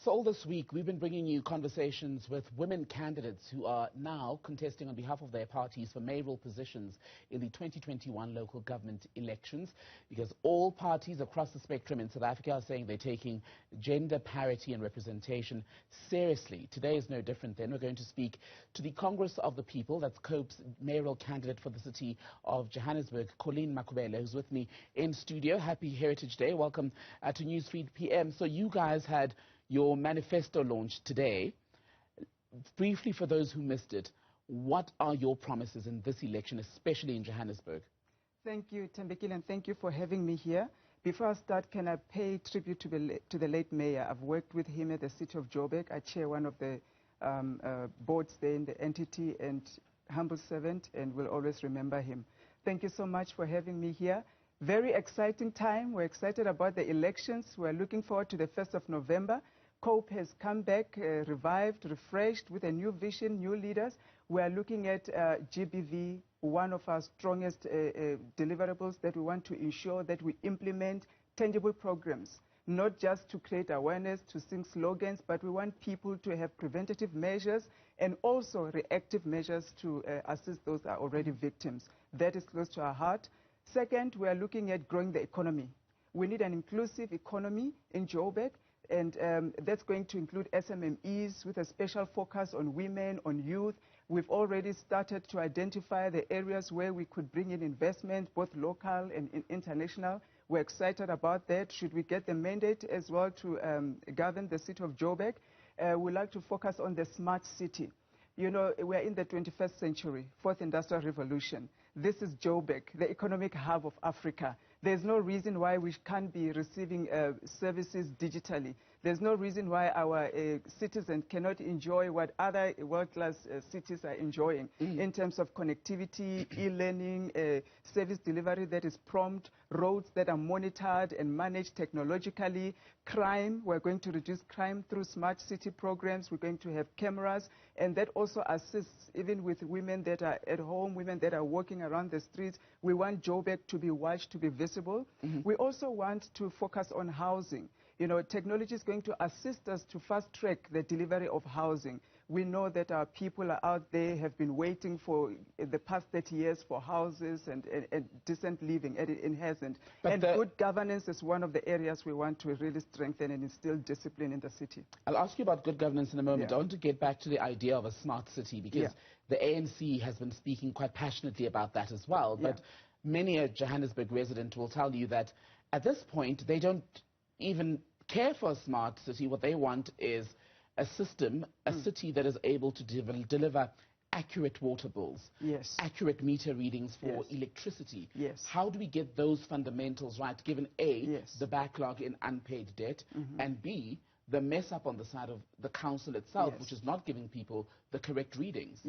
So all this week, we've been bringing you conversations with women candidates who are now contesting on behalf of their parties for mayoral positions in the 2021 local government elections, because all parties across the spectrum in South Africa are saying they're taking gender parity and representation seriously. Today is no different then. We're going to speak to the Congress of the People, that's COPE's mayoral candidate for the city of Johannesburg, Colleen Makhubele, who's with me in studio. Happy Heritage Day. Welcome to Newzroom PM. So you guys had your manifesto launch today. Briefly, for those who missed it, what are your promises in this election, especially in Johannesburg? Thank you, Thembi, and thank you for having me here. Before I start, can I pay tribute to the late mayor? I've worked with him at the city of Joburg. I chair one of the boards there in the entity, and humble servant, and will always remember him. Thank you so much for having me here. Very exciting time. We're excited about the elections. We're looking forward to the 1st of November. COPE has come back, revived, refreshed with a new vision, new leaders. We are looking at GBV, one of our strongest deliverables that we want to ensure that we implement tangible programs, not just to create awareness, to sing slogans, but we want people to have preventative measures and also reactive measures to assist those that are already victims. That is close to our heart. Second, we are looking at growing the economy. We need an inclusive economy in Joburg, and that's going to include SMMEs with a special focus on women, on youth. We've already started to identify the areas where we could bring in investment, both local and international. We're excited about that. Should we get the mandate as well to govern the city of Joburg, we'd like to focus on the smart city. You know, we're in the 21st century, fourth industrial revolution. This is Joburg, the economic hub of Africa. There's no reason why we can't be receiving services digitally. There's no reason why our citizens cannot enjoy what other world-class cities are enjoying in terms of connectivity, e-learning, service delivery that is prompt, roads that are monitored and managed technologically, crime. We're going to reduce crime through smart city programs. We're going to have cameras, and that also assists even with women that are at home, women that are walking around the streets. We want Joburg to be watched, to be visible. We also want to focus on housing. You know, technology is going to assist us to fast-track the delivery of housing. We know that our people are out there, have been waiting for the past 30 years for houses and decent living, and it hasn't. But good governance is one of the areas we want to really strengthen and instill discipline in the city. I'll ask you about good governance in a moment. I want to get back to the idea of a smart city, because the ANC has been speaking quite passionately about that as well. But many a Johannesburg resident will tell you that at this point, they don't even care for a smart city. What they want is a system, a city that is able to deliver accurate water bills, accurate meter readings for electricity. How do we get those fundamentals right, given A, the backlog in unpaid debt, and B, the mess up on the side of the council itself, which is not giving people the correct readings?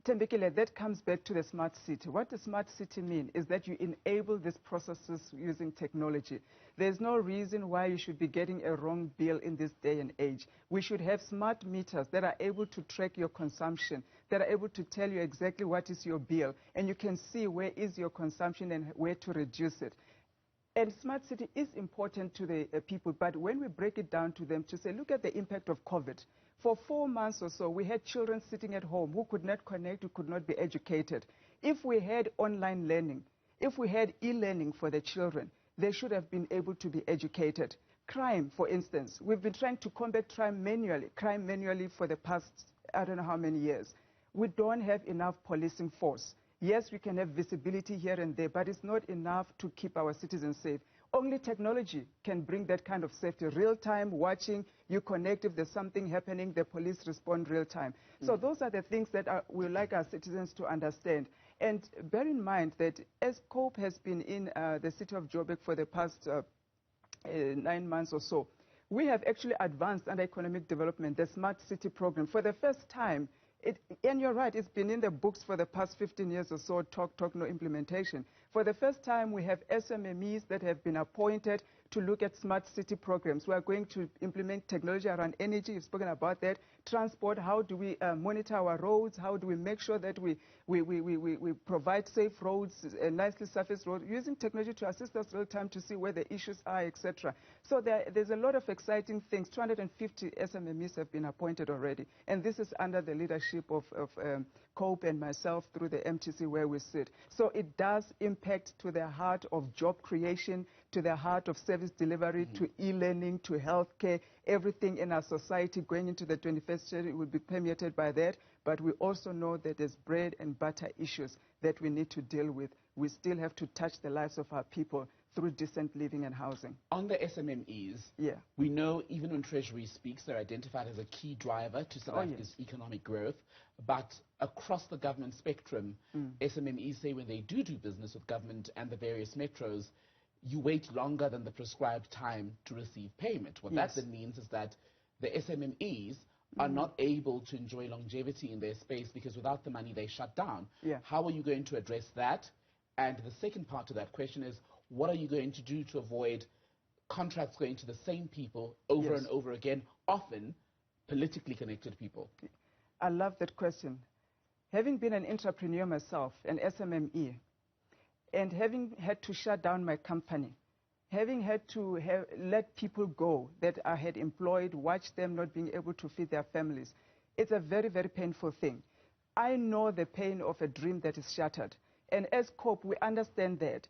Thembi, that comes back to the smart city. What the smart city mean is that you enable these processes using technology. There's no reason why you should be getting a wrong bill in this day and age. We should have smart meters that are able to track your consumption, that are able to tell you exactly what is your bill, and you can see where is your consumption and where to reduce it. And smart city is important to the people, but when we break it down to them to say, look at the impact of COVID. For 4 months or so, we had children sitting at home who could not connect, who could not be educated. If we had online learning, if we had e-learning for the children, they should have been able to be educated. Crime, for instance, we've been trying to combat crime manually for the past, I don't know how many years. We don't have enough policing force. Yes, we can have visibility here and there, but it's not enough to keep our citizens safe. Only technology can bring that kind of safety. Real-time watching, you connect if there's something happening, the police respond real-time. So those are the things that we like our citizens to understand. And bear in mind that as COPE has been in the city of Joburg for the past 9 months or so, we have actually advanced under economic development, the smart city program. For the first time, and you're right, it's been in the books for the past 15 years or so, talk, no implementation. For the first time, we have SMMEs that have been appointed to look at smart city programs. We are going to implement technology around energy. You've spoken about that. Transport, how do we monitor our roads? How do we make sure that we provide safe roads, nicely surfaced roads, using technology to assist us real time to see where the issues are, etc. So there's a lot of exciting things. 250 SMMEs have been appointed already. And this is under the leadership of COPE and myself through the MTC where we sit. So it does impact to the heart of job creation, to the heart of service delivery, to e-learning, to healthcare. Everything in our society going into the 21st century will be permeated by that. But we also know that there's bread and butter issues that we need to deal with. We still have to touch the lives of our people through decent living and housing. On the SMMEs, we know even when Treasury speaks, they're identified as a key driver to South Africa's economic growth. But across the government spectrum, SMMEs say when they do business with government and the various metros, you wait longer than the prescribed time to receive payment. What that then means is that the SMMEs are not able to enjoy longevity in their space because without the money they shut down. How are you going to address that? And the second part of that question is, what are you going to do to avoid contracts going to the same people over and over again, often politically connected people? I love that question. Having been an entrepreneur myself, an SMME, and having had to shut down my company, having had to let people go that I had employed, watch them not being able to feed their families, it's a very, very painful thing. I know the pain of a dream that is shattered. And as COPE, we understand that.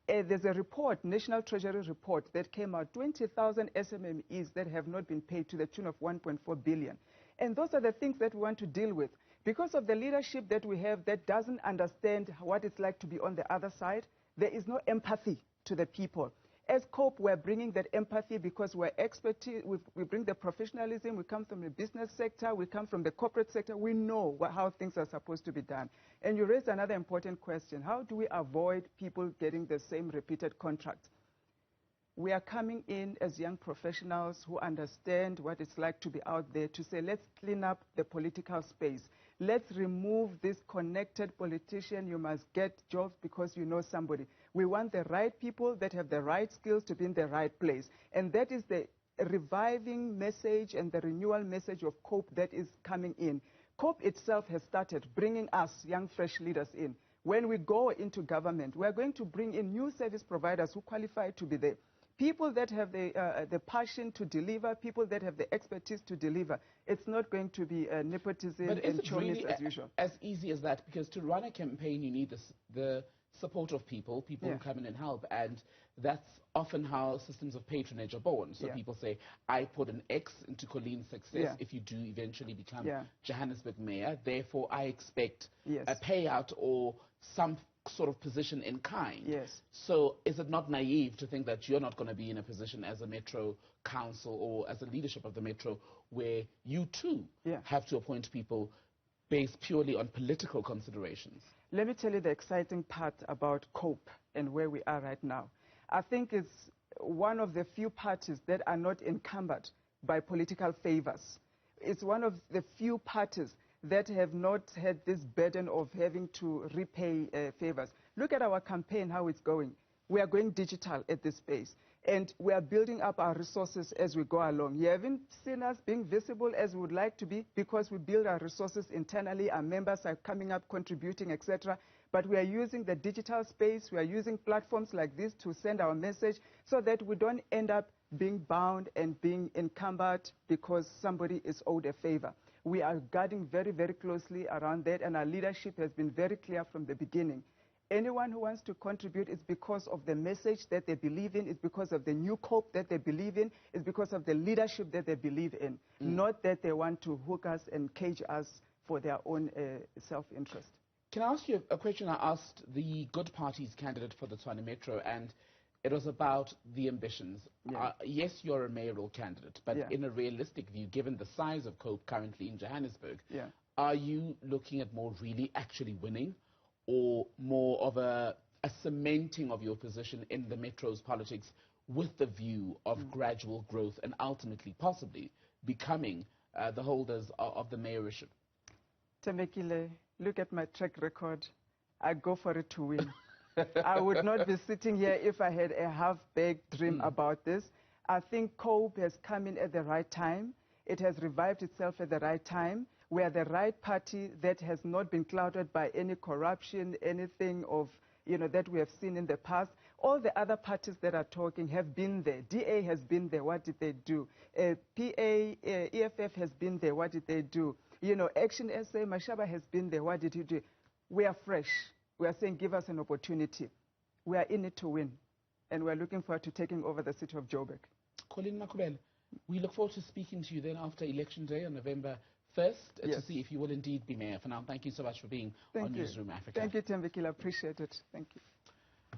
There's a report, National Treasury report, that came out, 20,000 SMMEs that have not been paid to the tune of 1.4 billion. And those are the things that we want to deal with. Because of the leadership that we have that doesn't understand what it's like to be on the other side, there is no empathy to the people. As COPE, we're bringing that empathy because we're expertise, we bring the professionalism, we come from the business sector, we come from the corporate sector, we know how things are supposed to be done. And you raised another important question. How do we avoid people getting the same repeated contracts? We are coming in as young professionals who understand what it's like to be out there to say, let's clean up the political space. Let's remove this connected politician, you must get jobs because you know somebody. We want the right people that have the right skills to be in the right place. And that is the reviving message and the renewal message of COPE that is coming in. COPE itself has started bringing us, young, fresh leaders in. When we go into government, we're going to bring in new service providers who qualify to be there. People that have the passion to deliver, people that have the expertise to deliver. It's not going to be nepotism and chauvinism as usual. As easy as that? Because to run a campaign, you need the support of people who come in and help. And that's often how systems of patronage are born. So people say, I put an X into Colleen's success if you do eventually become Johannesburg mayor. Therefore, I expect a payout or some sort of position in kind. So is it not naive to think that you're not going to be in a position as a metro council or as a leadership of the metro where you too have to appoint people based purely on political considerations? Let me tell you the exciting part about COPE and where we are right now. I think it's one of the few parties that are not encumbered by political favors. It's one of the few parties that have not had this burden of having to repay favors. Look at our campaign, how it's going. We are going digital at this space, and we are building up our resources as we go along. You haven't seen us being visible as we would like to be because we build our resources internally. Our members are coming up, contributing, etc. But we are using the digital space. We are using platforms like this to send our message so that we don't end up being bound and being encumbered because somebody is owed a favor. We are guarding very, very closely around that, and our leadership has been very clear from the beginning. Anyone who wants to contribute is because of the message that they believe in, it's because of the new COPE that they believe in, it's because of the leadership that they believe in, not that they want to hook us and cage us for their own self-interest. Can I ask you a question I asked the Good Party's candidate for the Tshwane Metro, and it was about the ambitions. Yes, you're a mayoral candidate, but in a realistic view, given the size of COPE currently in Johannesburg, are you looking at more really actually winning or more of a cementing of your position in the metro's politics with the view of gradual growth and ultimately possibly becoming the holders of the mayorship? Thembi, look at my track record. I go for it to win. I would not be sitting here if I had a half-baked dream about this. I think COPE has come in at the right time. It has revived itself at the right time. We are the right party that has not been clouded by any corruption, anything of, that we have seen in the past. All the other parties that are talking have been there. DA has been there. What did they do? EFF has been there. What did they do? Action SA, Mashaba has been there. What did he do? We are fresh. We are saying, give us an opportunity. We are in it to win. And we're looking forward to taking over the city of Joburg. Colleen Makhubele, we look forward to speaking to you then after Election Day on November 1st to see if you will indeed be mayor. For now, thank you so much for being on Newzroom Africa. Thank you, Thembi. I appreciate it. Thank you.